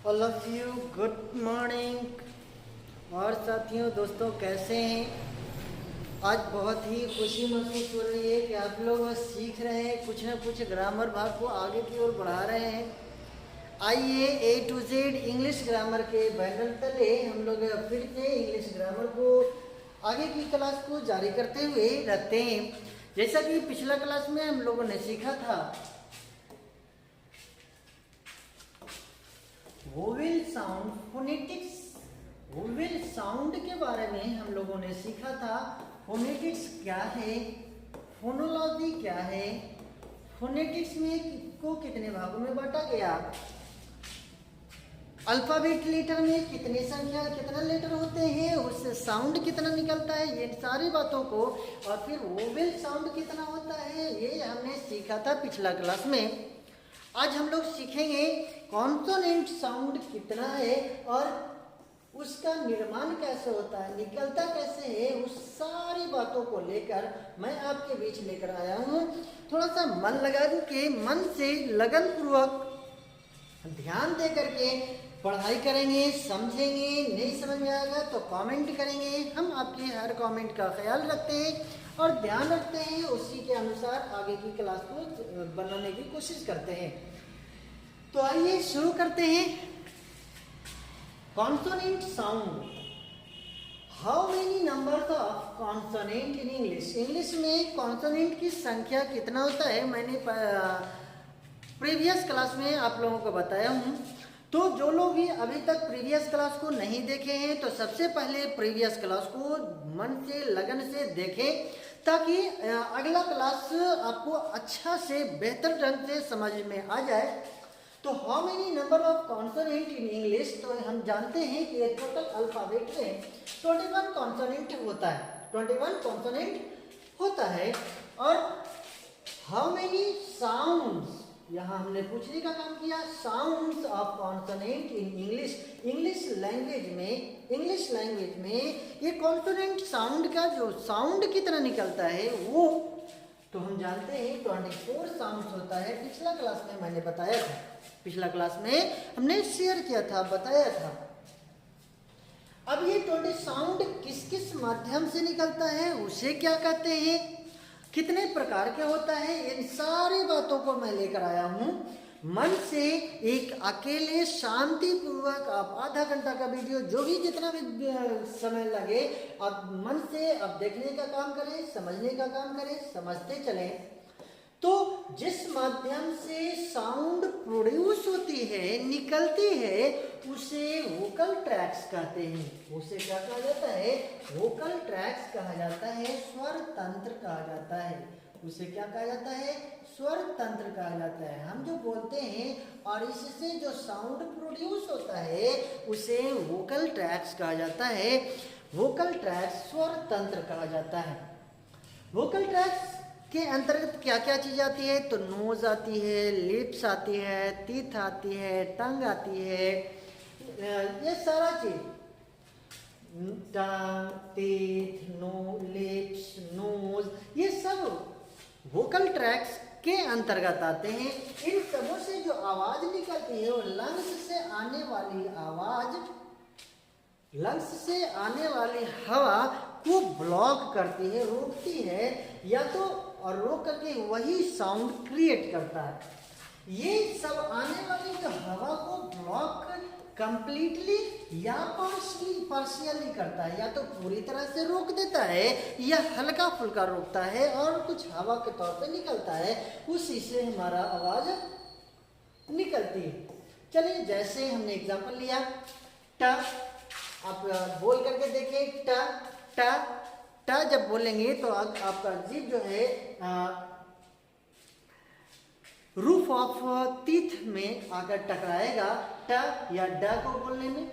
All of you good morning. और साथियों दोस्तों कैसे हैं। आज बहुत ही खुशी महसूस हो रही है कि आप लोग सीख रहे हैं, कुछ ना कुछ ग्रामर भाग को आगे की ओर बढ़ा रहे हैं। आइए A to Z English grammar के बैनर तले हम लोग फिर से इंग्लिश ग्रामर को आगे की क्लास को जारी करते हुए रखते हैं। जैसा कि पिछला क्लास में हम लोगों ने सीखा था vowel sound phonetics. Vowel sound के बारे में हम लोगों ने सीखा था। फोनेटिक्स क्या है, फोनोलॉजी क्या है, फोनेटिक्स में को कितने भागों में बांटा गया, अल्फाबेट लेटर में कितनी संख्या कितना लेटर होते हैं, उससे साउंड कितना निकलता है, ये सारी बातों को, और फिर वोवेल साउंड कितना होता है ये हमने सीखा था पिछला क्लास में। आज हम लोग सीखेंगे कॉन्सोनेंट साउंड कितना है और उसका निर्माण कैसे होता है, निकलता कैसे है, उस सारी बातों को लेकर मैं आपके बीच लेकर आया हूँ। थोड़ा सा मन लगा के, मन से लगन पूर्वक ध्यान दे करके पढ़ाई करेंगे, समझेंगे। नहीं समझ में आएगा तो कमेंट करेंगे, हम आपके हर कमेंट का ख्याल रखते हैं और ध्यान रखते हैं, उसी के अनुसार आगे की क्लास को बनाने की कोशिश करते हैं। तो आइए शुरू करते हैं। Consonant sound. How many numbers of consonant in English. English में कॉन्सोनेंट की संख्या कितना होता है मैंने प्रीवियस क्लास में आप लोगों को बताया हूँ। तो जो लोग भी अभी तक प्रीवियस क्लास को नहीं देखे हैं तो सबसे पहले प्रीवियस क्लास को मन से लगन से देखें ताकि अगला क्लास आपको अच्छा से बेहतर ढंग से समझ में आ जाए। तो how many number of consonant in English, तो हम जानते हैं कि टोटल अल्फाबेट में 21 कॉन्सोनेंट होता है, 21 कॉन्सोनेंट होता है। और हाउ मेनी साउंड्स, यहाँ हमने पूछने का काम किया, sounds of consonant in English. English language में ये कॉन्सोनेंट साउंड का जो साउंड कितना निकलता है वो तो हम जानते हैं 24 साउंड्स होता है। पिछला क्लास में मैंने बताया था, पिछला क्लास में हमने शेयर किया था, बताया था। अब ये 20 साउंड किस किस माध्यम से निकलता है, उसे क्या कहते हैं, कितने प्रकार के होता है, इन सारी बातों को मैं लेकर आया हूं। मन से एक अकेले शांतिपूर्वक आप आधा घंटा का वीडियो जो भी जितना भी समय लगे आप मन से आप देखने का काम करें, समझने का काम करें, समझते चलें। तो जिस माध्यम से साउंड प्रोड्यूस होती है, निकलती है, उसे वोकल ट्रैक्स कहते हैं। उसे क्या कहा जाता है, वोकल ट्रैक्स कहा जाता है, स्वर तंत्र कहा जाता है। उसे क्या कहा जाता है, स्वर तंत्र कहा जाता है। हम जो बोलते हैं और इससे जो साउंड प्रोड्यूस होता है उसे वोकल ट्रैक्स कहा जाता है। वोकल ट्रैक्स स्वर तंत्र कहा जाता है। वोकल ट्रैक्स के अंतर्गत क्या क्या चीज आती है, तो नोज आती है, लिप्स आती है, टीथ आती है, टंग आती है, ये सारा चीज, टंग, टीथ, लिप्स, नोज, ये सब वोकल ट्रैक्स के अंतर्गत आते हैं। इन सबों से जो आवाज निकलती है वो लंग्स से आने वाली आवाज, लंग्स से आने वाली हवा को ब्लॉक करती है, रोकती है, या तो और रोक करके वही साउंड क्रिएट करता है। ये सब आने वाली जो हवा को ब्लॉक कंप्लीटली या पार्शियली करता है, या तो पूरी तरह से रोक देता है या हल्का फुल्का रोकता है और कुछ हवा के तौर पे निकलता है, उसी से हमारा आवाज निकलती है। चलिए जैसे हमने एग्जांपल लिया ट, आप बोल करके देखें ट ट ट, जब बोलेंगे तो आपका जीभ जो है रूफ ऑफ टीथ में आकर टकराएगा। ट या ड को बोलने में,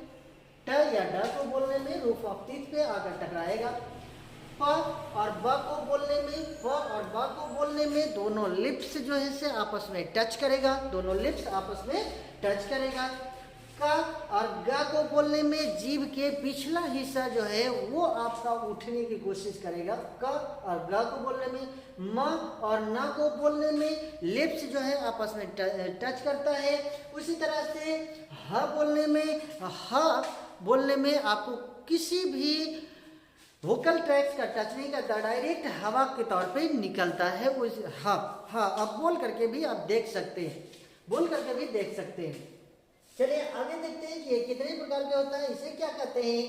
ट या ड को बोलने में रूफ ऑफ टीथ पे आकर टकराएगा। प और ब को बोलने में, प और ब को बोलने में दोनों लिप्स जो है से आपस में टच करेगा, दोनों लिप्स आपस में टच करेगा। का और गा को बोलने में जीभ के पिछला हिस्सा जो है वो आपका उठने की कोशिश करेगा। क और गा को बोलने में, म और ना को बोलने में लिप्स जो है आपस में टच करता है। उसी तरह से ह बोलने में, ह बोलने में आपको किसी भी वोकल ट्रैक्स का टच नहीं करता, डायरेक्ट हवा के तौर पे निकलता है उस हा। अब बोल करके भी आप देख सकते हैं, बोल करके भी देख सकते हैं। चलिए आगे देखते हैं कि ये कितने प्रकार के होता है, इसे क्या कहते हैं,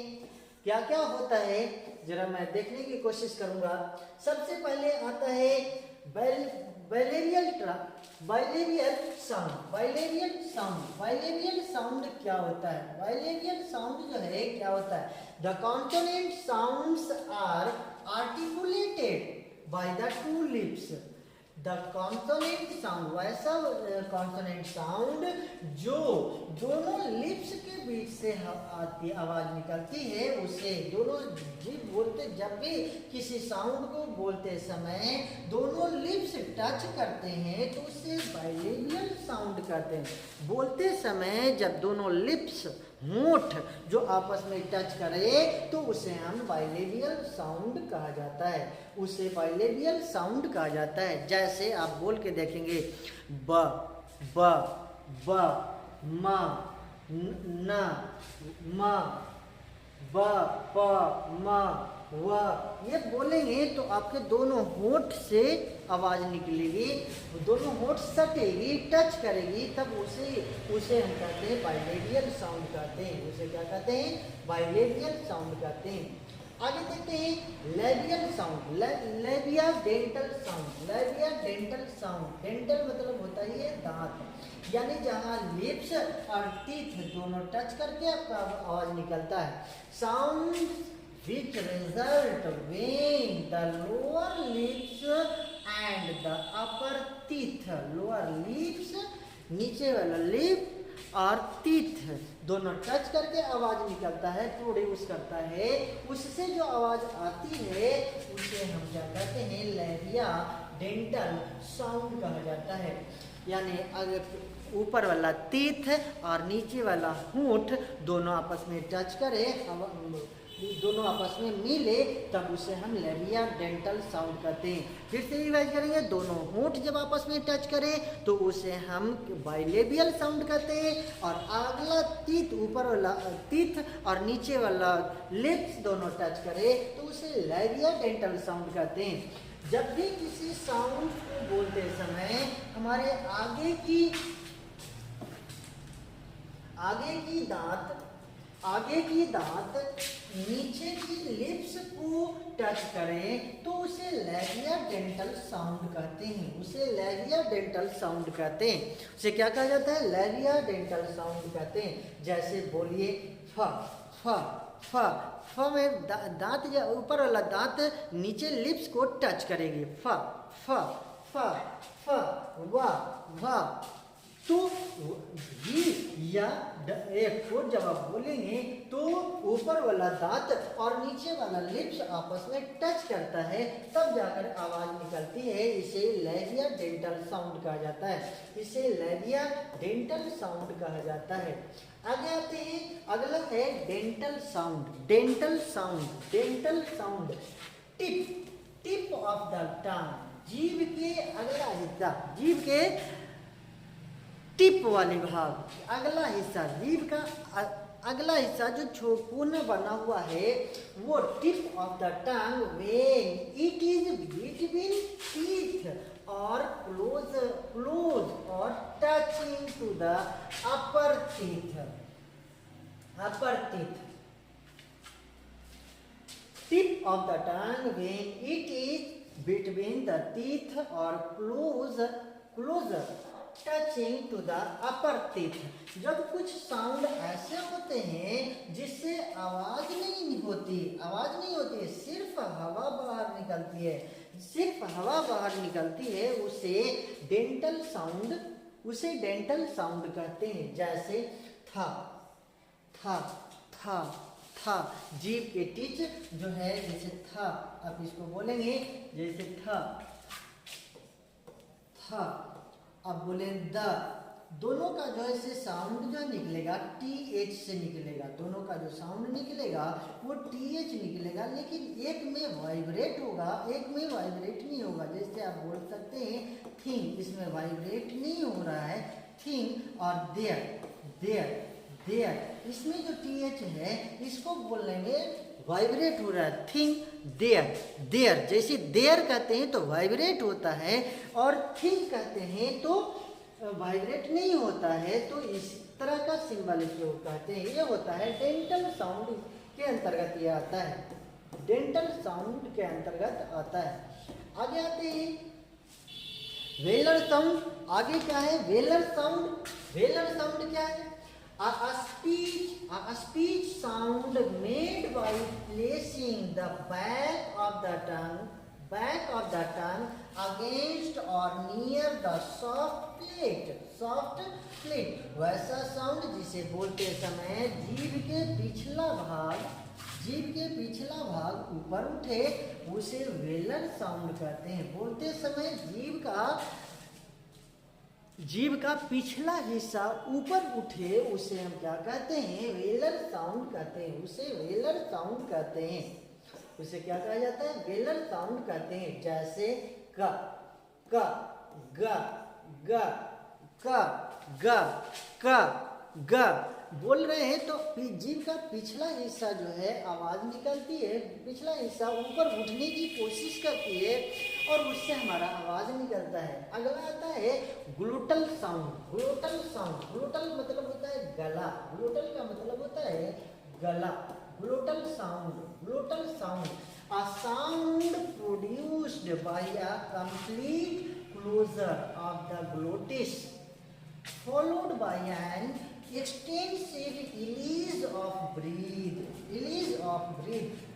क्या क्या होता है, जरा मैं देखने की कोशिश करूंगा। सबसे पहले आता है बाइलेबियल साउंड। बाइलेबियल साउंड क्या होता है? बाइलेबियल साउंड जो है क्या होता है? The consonant sounds are articulated by the two lips. The consonant sound, वैसा कॉन्सोनेंट साउंड जो दोनों लिप्स के बीच से आती आवाज निकलती है, उसे दोनों जीभ बोलते, जब भी किसी साउंड को बोलते समय दोनों लिप्स टच करते हैं तो उसे बाइलेबियल साउंड कहते हैं। बोलते समय जब दोनों लिप्स, होंठ जो आपस में टच करे तो उसे हम बाइलेबियल साउंड कहा जाता है, उसे बाइलेबियल साउंड कहा जाता है। जैसे आप बोल के देखेंगे ब म न म ब प म व, ये बोलेंगे तो आपके दोनों होंठ से आवाज निकलेगी, दोनों होंठ सटेगी, टच करेगी, तब उसे हम कहते हैं बाइलेबियल साउंड कहते हैं। उसे क्या कहते हैं? बाइलेबियल साउंड कहते हैं। आगे देखते हैं labial sound, लेबिया dental sound. लेबिया dental sound, dental मतलब होता है दांत, यानी जहाँ लिप्स और टीथ दोनों टच करके आपका आवाज निकलता है। Sound which result when the lower lips and the upper teeth, lower lips नीचे वाला लिप और टीथ दोनों टच करके आवाज निकलता है, प्रोड्यूस करता है, उससे जो आवाज आती है उसे हम क्या कहते हैं? लेबिया डेंटल साउंड कहा जाता है। यानी अगर ऊपर वाला टीथ और नीचे वाला होंठ दोनों आपस में टच करे, दोनों आपस में मिले, तब उसे हम लेबिया डेंटल साउंड कहते हैं। फिर से रिवाइज करेंगे, दोनों होंठ जब आपस में टच करें तो उसे हम बाइलेबियल साउंड कहते हैं, और अगला टीथ, ऊपर वाला टीथ और नीचे वाला लिप्स दोनों टच करे तो उसे लेबिया डेंटल साउंड कहते हैं। जब भी किसी साउंड को बोलते समय हमारे आगे की दांत नीचे की लिप्स को टच करें तो उसे लेबिया डेंटल साउंड कहते हैं, उसे लेबिया डेंटल साउंड कहते हैं। उसे क्या कहा जाता है? लेबिया डेंटल साउंड कहते हैं। जैसे बोलिए फ फ फ फ में दांत, या ऊपर वाला दांत नीचे लिप्स को टच करेगी, फ फ फ फ व व। तो भी या एक को जब आप बोलेंगे तो ऊपर वाला दांत और नीचे वाला लिप्स आपस में टच करता है, तब जाकर आवाज निकलती है। इसे लेबिया डेंटल साउंड कहा जाता है, इसे लेबिया डेंटल साउंड कहा जाता है। आगे आते हैं, अगला है dental sound. Dental sound tip of the टंग, जीभ के अगला हिस्सा, जीभ के टिप वाले भाग, अगला हिस्सा, जीभ का अगला हिस्सा जो कोना बना हुआ है वो tip of the tongue when it is between teeth और क्लोज और touching to the upper teeth. Tip of the tongue when it is between the teeth और close touching to the upper teeth. जब कुछ sound ऐसे होते हैं जिससे आवाज नहीं होती, सिर्फ हवा बाहर निकलती है, उसे डेंटल साउंड कहते हैं। जैसे था, जीभ के टिच जो है, जैसे था, आप इसको बोलेंगे जैसे था, अब बोले दोनों का जो है साउंड जो निकलेगा TH से निकलेगा, दोनों का जो साउंड निकलेगा वो TH निकलेगा, लेकिन एक में वाइब्रेट होगा, एक में वाइब्रेट नहीं होगा। जैसे आप बोल सकते हैं थिंग, इसमें वाइब्रेट नहीं हो रहा है थिंग, और देयर देयर देयर, इसमें जो TH है इसको बोलने में वाइब्रेट हो रहा है। थिंग देयर देयर, जैसे देयर कहते हैं तो वाइब्रेट होता है, और थिंग कहते हैं तो वाइब्रेट नहीं होता है। तो इस तरह का सिंबल जो कहते हैं ये होता है डेंटल साउंड के अंतर्गत, ये आता है डेंटल साउंड के अंतर्गत आता है। आगे आते हैं वेलर साउंड। आगे क्या है वेलर साउंड? वेलर साउंड क्या है? A speech sound made by placing the back of the tongue against or near the soft plate, वैसा साउंड जिसे बोलते समय जीभ के पिछला भाग ऊपर उठे उसे वेलर साउंड कहते हैं। बोलते समय जीभ का पिछला हिस्सा ऊपर उठे उसे हम क्या कहते हैं? वेलर साउंड कहते हैं, उसे वेलर साउंड कहते हैं। उसे क्या कहा जाता है? वेलर साउंड कहते हैं। जैसे क क ग ग क ग क ग बोल रहे हैं तो जीभ का पिछला हिस्सा जो है आवाज निकलती है, पिछला हिस्सा ऊपर उठने की कोशिश करती है और उससे हमारा आवाज निकलता है। अगला आता है glottal sound. Glottal sound, glottal मतलब होता है गला, ग्लोटल का मतलब होता है गला। Glottal sound, glottal sound, a sound produced by a complete closure of the glottis followed by an extensive release of breath,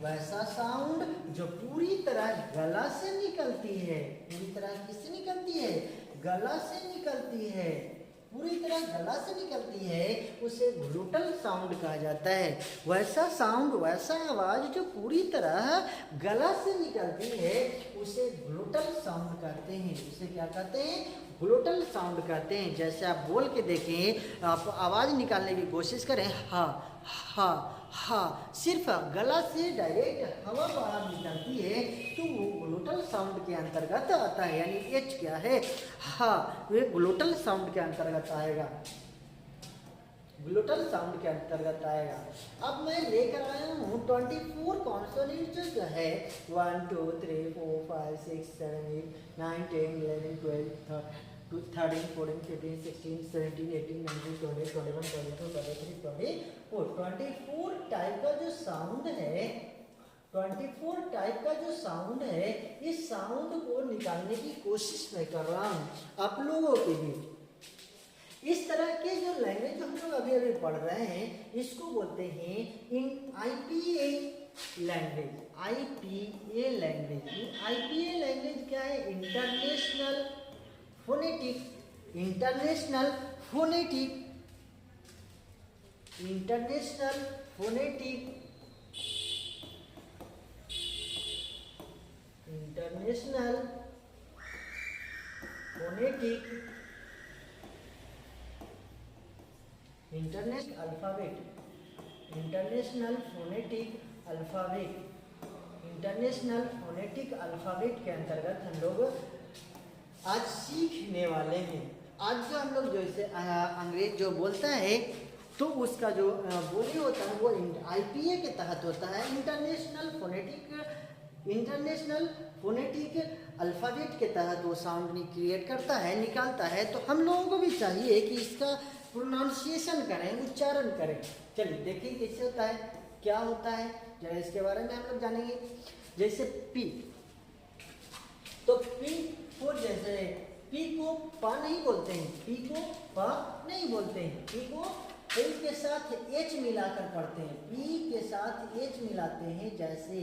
वैसा साउंड जो पूरी तरह गला से निकलती है। पूरी तरह किससे निकलती है? गला से निकलती है, पूरी तरह गला से निकलती है, उसे ग्लोटल साउंड कहा जाता है। वैसा साउंड, वैसा आवाज जो पूरी तरह गला से निकलती है उसे ग्लोटल साउंड कहते हैं। उसे क्या कहते हैं? ग्लोटल साउंड कहते हैं। जैसे आप बोल के देखें, आप आवाज निकालने की कोशिश करें हा हा हा, सिर्फ गला से डायरेक्ट हवा बाहर निकलती है तो वो ग्लोटल साउंड के अंतर्गत आता है। यानी एच क्या है? हा, वे ग्लोटल साउंड के अंतर्गत आएगा, ग्लोटल साउंड के अंतर्गत आएगा। अब मैं लेकर आया हूँ 24 कॉन्सोनेंट जो है 1 2 3 4 5 6 7 8 9 10 11 12 13 14 15 16 17 18 19 20 21 22 23 24 24 टाइप का जो साउंड है, 24 टाइप का जो साउंड है, इस साउंड को निकालने की कोशिश मैं कर रहा हूँ आप लोगों के लिए। इस तरह के जो लैंग्वेज हम लोग अभी अभी पढ़ रहे हैं इसको बोलते हैं इन IPA language. IPA language, IPA language क्या है? International phonetic, international phonetic, international phonetic, international phonetic, international alphabet, international phonetic alphabet, international phonetic alphabet के अंतर्गत हम लोग आज सीखने वाले हैं। आज जो हम लोग जैसे अंग्रेज जो बोलता है तो उसका जो बोली होता है वो IPA के तहत होता है, इंटरनेशनल फोनेटिक अल्फाबेट के तहत वो साउंड क्रिएट करता है, निकालता है। तो हम लोगों को भी चाहिए कि इसका प्रोनाउंसिएशन करें, उच्चारण करें। चलिए देखिए कैसे होता है, क्या होता है, जरा इसके बारे में हम लोग जानेंगे। जैसे पी, तो पी को जैसे पी को पा नहीं बोलते हैं, पी को पा नहीं बोलते हैं, पी को एल के साथ एच मिलाकर पढ़ते हैं, पी के साथ एच मिलाते हैं। जैसे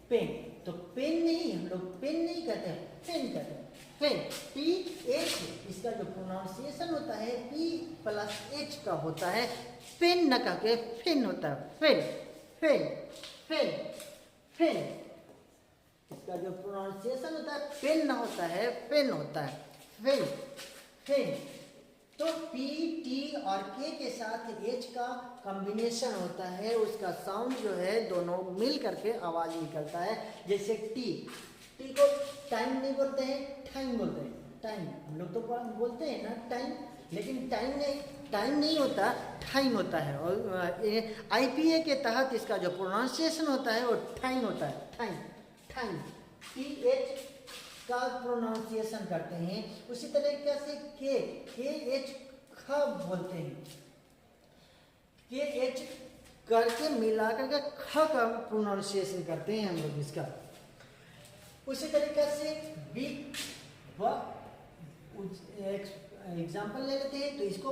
पेन, तो पेन नहीं, हम लोग पेन नहीं कहते हैं, पेन कहते हैं, पेन, पी एच, इसका जो प्रोनाउंसिएशन होता है पी प्लस एच का होता है, पेन न कह के फेन होता है, फेन फेन फेन फेन, इसका जो प्रोनाउंसिएशन होता है पेन ना होता है, पेन होता है, फेन फेन तो पी, टी और के साथ एच का कॉम्बिनेशन होता है, उसका साउंड जो है दोनों मिल करके आवाज निकलता है। जैसे टी, टी को टाइम नहीं बोलते हैं, टाइम बोलते हैं। टाइम हम लोग तो बोलते हैं ना टाइम, लेकिन टाइम नहीं होता, टाइम होता है। और आईपीए के तहत इसका जो प्रोनाउंसिएशन होता है वो टाइम होता है, टाइम टाइम। टी एच का प्रोनाउंसिएशन करते हैं। उसी तरीके से के एच ख बोलते हैं, के एच करके मिला करके ख का प्रोनाउंसिएशन करते हैं हम लोग इसका। उसी तरीके से बी एग्जाम्पल ले लेते हैं, तो इसको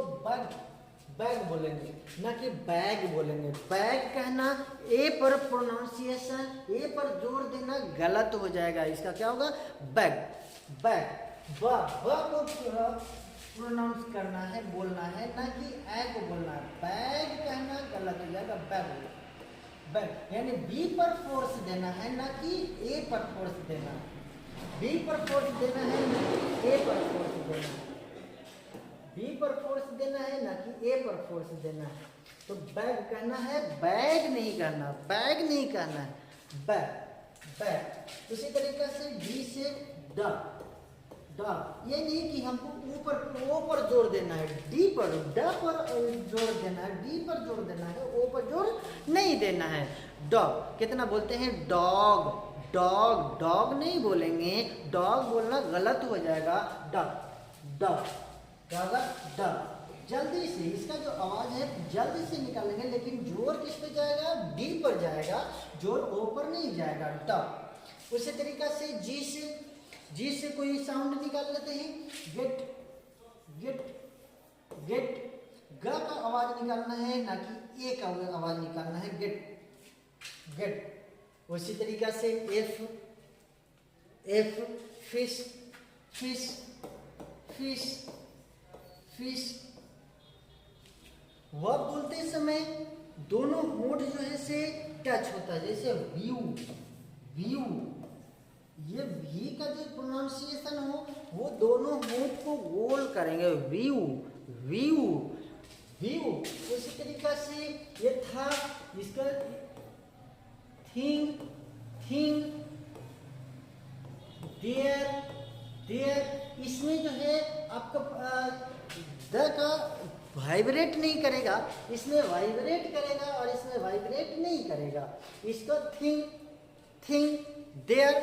बैग बोलेंगे, ना कि बैग बोलेंगे। बैग कहना, ए पर प्रोनाउंसिएशन, ए पर जोर देना गलत हो जाएगा। इसका क्या होगा? Bag, bag. ब को प्रोनाउंस करना है, बोलना है, ना कि ए को बोलना है। बैग कहना गलत हो जाएगा, बैग। बैग यानी बी पर फोर्स देना है, ना कि ए पर फोर्स देना है। बी पर फोर्स देना है, ना कि ए पर फोर्स देना है। बी पर फोर्स देना है, ना कि ए पर फोर्स देना है। तो बैग कहना है, बैग नहीं कहना, बैग नहीं कहना है, बैग, बैग। उसी तरीके से डी से ड, ये नहीं कि हमको ऊपर ओ पर जोर देना है, डी पर, ड पर जोर देना है, डी पर जोर देना है, ओ पर जोर नहीं देना है। डॉग कितना बोलते हैं? डॉग, डॉग, डॉग नहीं बोलेंगे, डॉग बोलना गलत हो जाएगा। Dog, dog, dog. जल्दी से इसका जो आवाज है जल्दी से निकालेंगे, लेकिन जोर किस पे जाएगा? डी पर जाएगा, जोर ओ पर नहीं जाएगा। डॉग। उसी तरीका से जी से कोई साउंड निकाल लेते हैं। Get, get, get. ग का आवाज निकालना है, ना कि ए का आवाज निकालना है। Get, get. उसी तरीका से F, fish, fish, fish, fish. वह बोलते समय दोनों होंठ जो है से टच होता है, जैसे व्यू, व्यू। ये वी का जो प्रोनाउंसिएशन हो वो दोनों होंठ को गोल करेंगे, व्यू, व्यू, व्यू। उसी तरीका से ये था इसका थिंग, थिंग, देयर, देयर। इसमें जो है आपका द का वाइब्रेट नहीं करेगा, इसमें वाइब्रेट करेगा और इसमें वाइब्रेट नहीं करेगा। इसको थिंग, थिंग, देयर,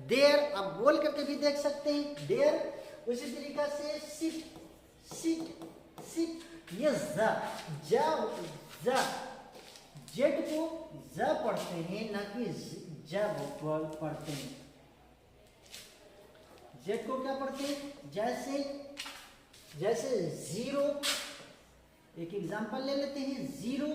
देयर आप बोल करके भी देख सकते हैं, देयर। उसी तरीका से सिट, सिट, सिट। ये ज, जेड को ज पढ़ते हैं, ना कि जब पढ़ते हैं। जेड को क्या पढ़ते हैं? जैसे जीरो, एक एग्जांपल ले लेते हैं। जीरो,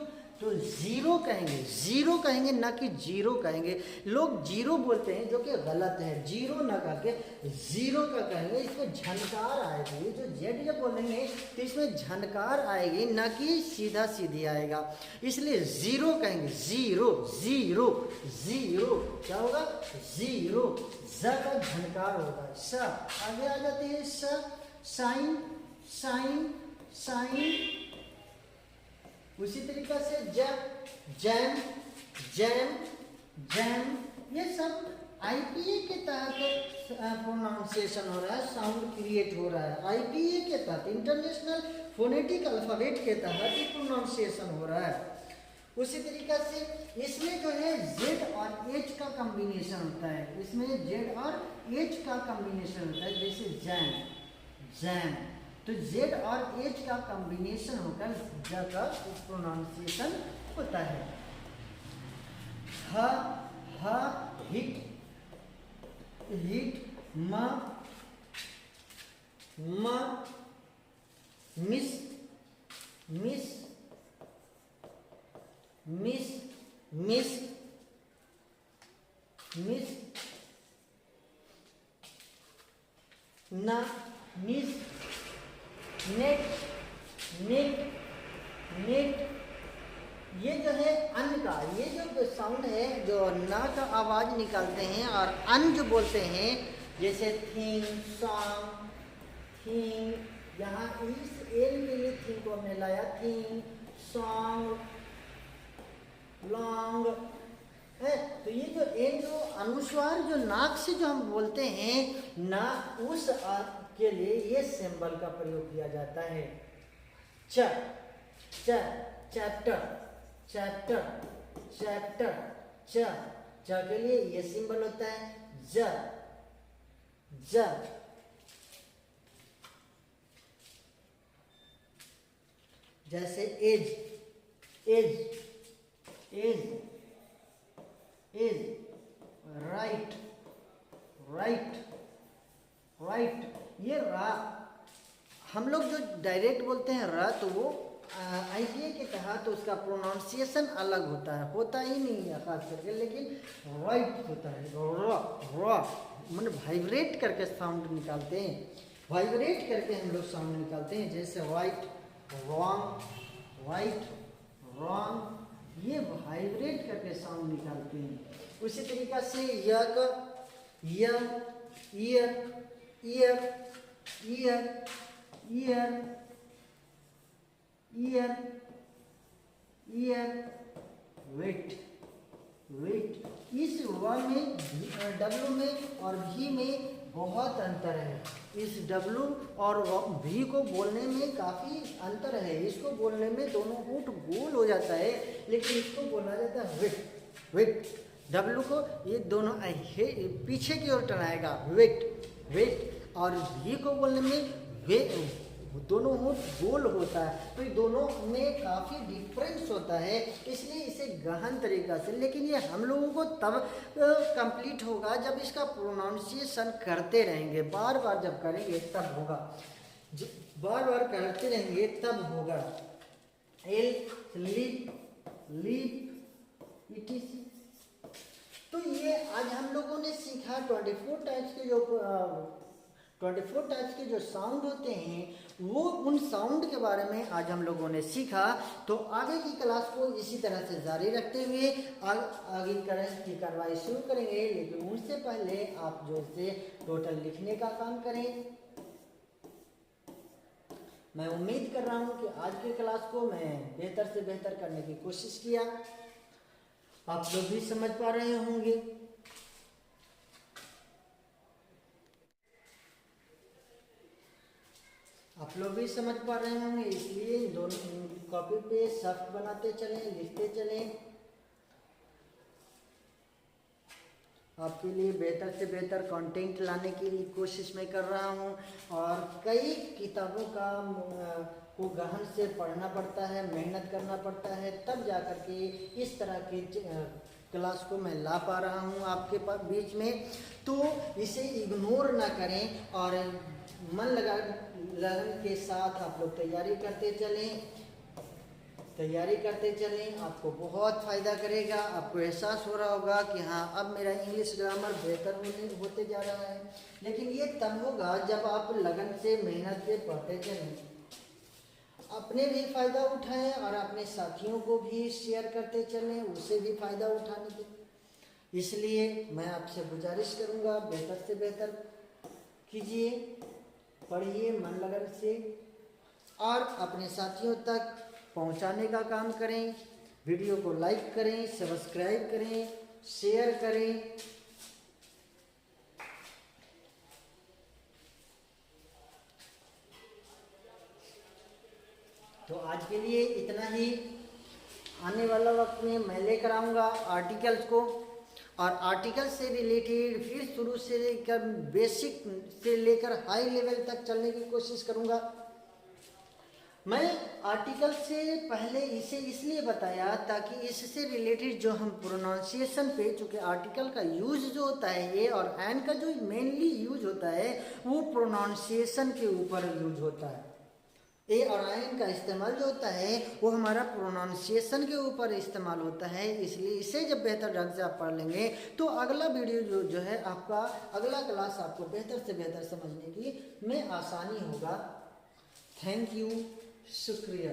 तो जीरो कहेंगे, जीरो कहेंगे, ना कि जीरो कहेंगे। लोग जीरो बोलते हैं, जो कि गलत है। जीरो ना करके जीरो का कहेंगे, इसमें झनकार आएगी। जो जेड जब बोलेंगे तो इसमें झनकार आएगी, ना कि सीधा सीधी आएगा। इसलिए जीरो कहेंगे, जीरो, जीरो, जीरो। क्या होगा? जीरो। ज का झनकार होगा। स आगे आ जाते हैं। स, साइन, साइन, साइन। उसी तरीका से जैम, जैम, जैम। ये सब आईपीए के तहत प्रोनाउंसिएशन हो रहा है, साउंड क्रिएट हो रहा है। आईपीए के तहत, इंटरनेशनल फोनेटिक अल्फाबेट के तहत ये प्रोनाउंसिएशन हो रहा है। उसी तरीका से इसमें जो है जेड और एच का कॉम्बिनेशन होता है, इसमें जेड और एच का कॉम्बिनेशन होता है। जैसे जैम, जैम। तो जेड और एच का कॉम्बिनेशन होकर ज का प्रोनाउंसिएशन होता है। ह, हिट, हिट। म, miss, miss, miss, miss, miss. ना, मिस। Net, net, net. ये जो है अन का, ये जो साउंड है जो ना का आवाज निकालते हैं और अन जो बोलते हैं, जैसे थिंग, सॉन्ग, थिंग। यहाँ इस एल के लिए थीम को हमने लाया, थीम, सॉन्ग, लॉन्ग है। तो ये जो एन जो अनुस्वार जो नाक से जो हम बोलते हैं ना, उस के लिए ये सिंबल का प्रयोग किया जाता है। च, च, चैप्टर, चैप्टर, चैप्टर, च, च के लिए ये सिंबल होता है। ज, ज, जैसे edge, edge, edge, edge, right, right, right. ये रा हम लोग जो डायरेक्ट बोलते हैं रा, तो वो आईसीए के तहत तो उसका प्रोनाउंसिएशन अलग होता ही नहीं है खास करके, लेकिन राइट होता है। र, र मतलब वाइब्रेट करके साउंड निकालते हैं, वाइब्रेट करके हम लोग साउंड निकालते हैं। जैसे राइट, रॉन्ग, राइट, रॉन्ग, ये वाइब्रेट करके साउंड निकालते हैं। उसी तरीका से yuck, year, year, year, year, year, year, year, wait, wait. इस व में, डब्लू में और भी में बहुत अंतर है। इस डब्लू और भी को बोलने में काफ़ी अंतर है। इसको बोलने में दोनों होंठ गोल हो जाता है, लेकिन इसको बोला जाता है वेट, वेट। डब्लू को ये दोनों पीछे की ओर टनाएगा, वेट, वेट। और भी को बोलने में वे दोनों होंठ गोल होता है। तो ये दोनों में काफ़ी डिफरेंस होता है, इसलिए इसे गहन तरीका से, लेकिन ये हम लोगों को तब कंप्लीट होगा जब इसका प्रोनाउंसिएशन करते रहेंगे। बार बार जब करेंगे तब होगा, बार बार करते रहेंगे तब होगा। L, lip, lip, etc.. तो ये आज हम लोगों ने सीखा 24 टाइप्स के जो साउंड होते हैं, वो उन साउंड के बारे में आज हम लोगों ने सीखा। तो आगे की क्लास को इसी तरह से जारी रखते हुए आगे की कार्रवाई शुरू करेंगे, लेकिन उससे पहले आप जो से टोटल लिखने का काम करें। मैं उम्मीद कर रहा हूँ कि आज की क्लास को मैं बेहतर से बेहतर करने की कोशिश किया। आप लोग भी समझ पा रहे होंगे। आप लोग भी समझ पा रहे होंगे, इसलिए दोनों कॉपी पे शब्द बनाते चलें, लिखते चलें। आपके लिए बेहतर से बेहतर कंटेंट लाने की कोशिश मैं कर रहा हूं, और कई किताबों का को गहन से पढ़ना पड़ता है, मेहनत करना पड़ता है, तब जाकर के इस तरह की क्लास को मैं ला पा रहा हूं आपके बीच में। तो इसे इग्नोर ना करें और मन लगन के साथ आप लोग तैयारी करते चलें। आपको बहुत फ़ायदा करेगा। आपको एहसास हो रहा होगा कि हाँ, अब मेरा इंग्लिश ग्रामर बेहतर होते जा रहा है। लेकिन ये तब होगा जब आप लगन से, मेहनत से पढ़ते चलें, अपने भी फ़ायदा उठाएं और अपने साथियों को भी शेयर करते चलें, उससे भी फ़ायदा उठाने के। इसलिए मैं आपसे गुजारिश करूँगा, बेहतर से बेहतर कीजिए, पढ़िए मन लगन से, और अपने साथियों तक पहुंचाने का काम करें। वीडियो को लाइक करें, सब्सक्राइब करें, शेयर करें। तो आज के लिए इतना ही। आने वाला वक्त में मैं लेकर आऊँगा आर्टिकल्स को, और आर्टिकल से रिलेटेड फिर शुरू से लेकर बेसिक से लेकर हाई लेवल तक चलने की कोशिश करूँगा। मैं आर्टिकल से पहले इसे इसलिए बताया ताकि इससे रिलेटेड जो हम प्रोनाउंसिएशन पे, चूँकि आर्टिकल का यूज जो होता है ए और एन का जो मेनली यूज होता है वो प्रोनाउंसिएशन के ऊपर यूज होता है। ए और एन का इस्तेमाल जो होता है वो हमारा प्रोनाउंसिएशन के ऊपर इस्तेमाल होता है। इसलिए इसे जब बेहतर ढंग से आप पढ़ लेंगे तो अगला वीडियो जो है आपका, अगला क्लास आपको बेहतर से बेहतर समझने की में आसानी होगा। थैंक यू, शुक्रिया।